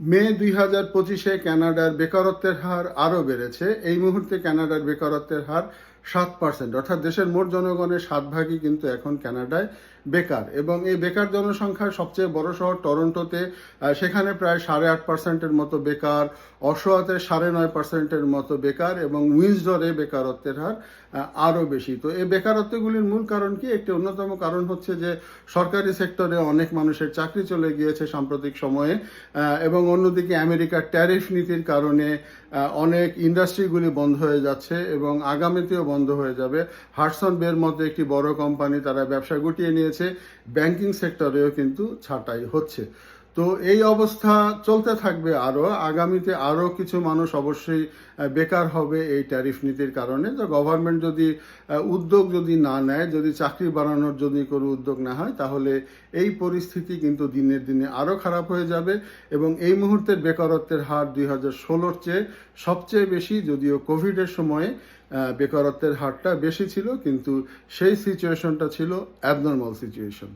মে 2025-এ কানাডার বেকারত্বের হার আরও বেড়েছে। এই মুহূর্তে কানাডার বেকারত্বের হার 7%, অর্থাৎ দেশের মোট জনগণের 7 ভাগই কিন্তু এখন কানাডায় বেকার। এবং এই বেকার জনসংখ্যার সবচেয়ে বড় শহর টরন্টোতে সেখানে প্রায় 8.5%-এর মতো বেকার, অশোয়াতে 9.5%-এর মতো বেকার, এবং উইন্সডরে বেকারত্বের হার আরও বেশি। তো এই বেকারত্বগুলির মূল কারণ কি? একটি অন্যতম কারণ হচ্ছে যে সরকারি সেক্টরে অনেক মানুষের চাকরি চলে গিয়েছে সাম্প্রতিক সময়ে, এবং অন্যদিকে আমেরিকার ট্যারিফ নীতির কারণে অনেক ইন্ডাস্ট্রিগুলি বন্ধ হয়ে যাচ্ছে এবং আগামীতেও বন্ধ হয়ে যাবে। হাডসন বের মতো একটি বড় কোম্পানি তারা ব্যবসা গুটিয়ে নিয়েছে, ব্যাংকিং সেক্টরেও কিন্তু ছাঁটাই হচ্ছে। তো এই অবস্থা চলতে থাকবে আরও, আগামীতে আরও কিছু মানুষ অবশ্যই বেকার হবে এই ট্যারিফ নীতির কারণে। তো গভর্নমেন্ট যদি উদ্যোগ না নেয়, যদি চাকরি বাড়ানোর যদি কোনো উদ্যোগ না হয়, তাহলে এই পরিস্থিতি কিন্তু দিনের দিনে আরও খারাপ হয়ে যাবে। এবং এই মুহূর্তের বেকারত্বের হার 2016-র চেয়ে সবচেয়ে বেশি, যদিও কোভিডের সময়ে বেকারত্বের হারটা বেশি ছিল, কিন্তু সেই সিচুয়েশনটা ছিল অ্যাবনর্মাল সিচুয়েশন।